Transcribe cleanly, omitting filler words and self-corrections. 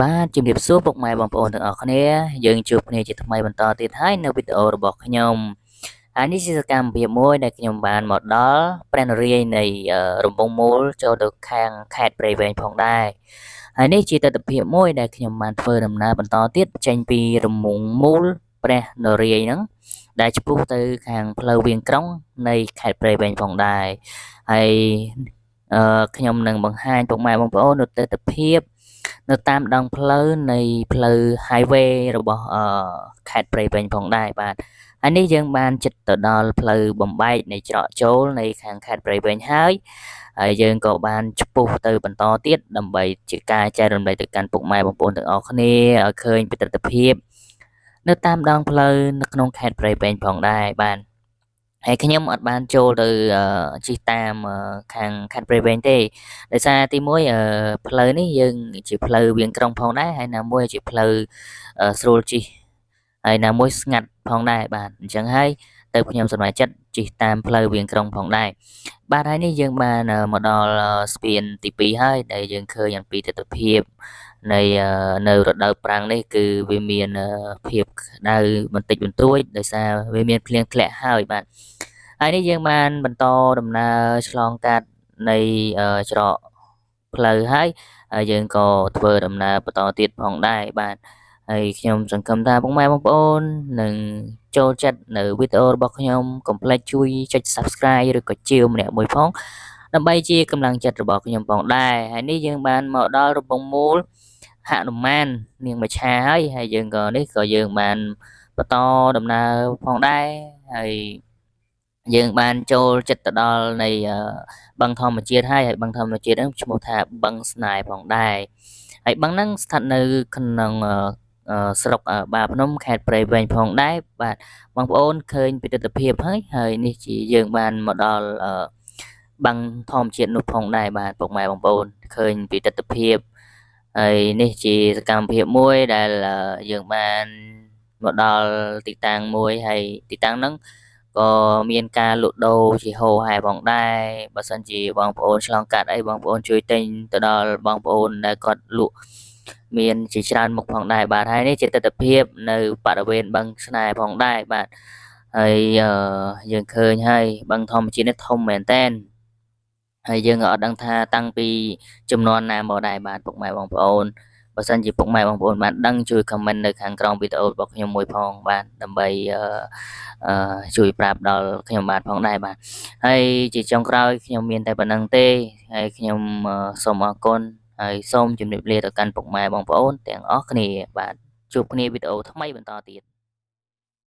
បាទជំរាបសួរពុកម៉ែបងប្អូនទាំងអស់គ្នាយើងជួបគ្នាជាថ្មីបន្តទៀតហើយនៅវីដេអូរបស់ខ្ញុំហើយនេះជាសកម្មភាពមួយដែលខ្ញុំបានមកដល់ព្រះនរាយណ៍នៃរំពងមូលចូលទៅខាងខេត្តព្រៃវែងផងដែរហើយនេះជាទស្សនវិជ្ជាមួយដែលខ្ញុំបានធ្វើដំណើរបន្តទៀតចេញពីរំពងមូលព្រះនរាយណ៍ហ្នឹងដែលឆ្ពោះទៅខាងផ្លូវវាងក្រុងនៃខេត្តព្រៃវែងផងដែរហើយខ្ញុំនឹងបង្ហាញពុកម៉ែបងប្អូននៅទស្សនវិជ្ជានៅតាមដងផ្លូវនៃផ្លូវ highway របស់ខេត្តព្រៃវែងផងដែរបាទហើយនេះយើងបានជិតទៅដល់ផ្លូវបំបែកនៃច្រកចូលនៃខាងខេត្តព្រៃវែងហើយយើងក៏បានឆ្ពោះទៅបន្តទៀតដើម្បីជាការចែករំលែកទៅកាន់ពុកម៉ែបងប្អូនទាំងអស់គ្នាឲ្យឃើញពីទស្សនវិជ្ជានៅតាមដងផ្លូវនៅក្នុងខេត្តព្រៃវែងផងដែរបាទហើយខ្ញុំអត់បានចូលទៅជិះតាមខាងខេត្តព្រៃវែងទេដោយសារទីមួយផ្លូវនេះយើងជាផ្លូវវាងក្រុងផងដែរហើយណាមួយជាផ្លូវស្រួលជិះហើយណាមួយស្ងាត់ផងដែរបាទអញ្ចឹងហើយទៅខ្ញុំសម្រេចចិត្តជិះតាមផ្លូវវាងក្រុងផងដែរបាទហើយនេះយើងបានមកដល់ស្ពានទី2ហើយដែលយើងឃើញអំពីទស្សនវិជ្ជានៃនៅរដូវប្រាំងនេះគឺវាមានភាពក្តៅបន្តិចបន្តួចដោយសារវាមានភ្លៀងធ្លាក់ហើយបាទហើយនេះយើងបានបន្តដំណើរឆ្លងកាត់នៃច្រកផ្លូវហើយយើងក៏ធ្វើដំណើរបន្តទៀតផងដែរបាទហើយខ្ញុំសង្ឃឹមថាពុកម៉ែបងប្អូននឹងចូលចិត្តនៅវីដេអូរបស់ខ្ញុំកុំភ្លេចជួយចុច Subscribe ឬក៏ជាវម្នាក់មួយផងដើម្បីជាកម្លាំងចិត្តរបស់ខ្ញុំផងដែរហើយនេះយើងបានមកដល់របងមូលហនុមាននាងមច្ឆាហើយយើងក៏នេះក៏យើងបានបន្តដំណើរផងដែរហើយយើងបានចូលចិត្តទៅដល់នៃបឹងធម្មជាតិហើយបឹងធម្មជាតិហ្នឹងឈ្មោះថាបឹងស្នេហ៍ផងដែរហើយបឹងហ្នឹងស្ថិតនៅក្នុងស្រុកបាភ្នំខេត្តព្រៃវែងផងដែរបាទបងប្អូនឃើញពីទស្សនវិជ្ជាហើយនេះជាយើងបានមកដល់បឹងធម្មជាតិនោះផងដែរបាទពុកម៉ែបងប្អូនឃើញពីទស្សនវិជ្ជាហើយនេះជាសកម្មភាពមួយដែលយើងបានមកដល់ទីតាំងមួយហើយទីតាំងហ្នឹងក៏មានការលក់ដូរជាហូរហែផងដែរបើសិនជាបងប្អូនឆ្លងកាត់អីបងប្អូនជួយទិញទៅដល់បងប្អូនដែលគាត់លក់មានជាច្រើនមុខផងដែរបាទហើយនេះជាទស្សនវិជ្ជានៅបរិវេណបឹងស្នេហ៍ផងដែរបាទហើយយើងឃើញហើយបឹងធម្មជាតិនេះធំមែនតើហើយយើងក៏អត់ដឹងថាតាំងពីចំនួនណាមកដែរបាទពុកម៉ែបងប្អូនបើសិនជាពុកម៉ែបងប្អូនបានដឹងជួយ comment នៅខាងក្រោមវីដេអូរបស់ខ្ញុំមួយផងបាទដើម្បីជួយប្រាប់ដល់ខ្ញុំបាទផងដែរបាទហើយជាចុងក្រោយខ្ញុំមានតែប៉ុណ្្នឹងទេហើយខ្ញុំសូមអរគុណហើយសូមជម្រាបលាទៅកាន់ពុកម៉ែបងប្អូនទាំងអស់គ្នាបាទជួបគ្នាវីដេអូថ្មីបន្តទៀត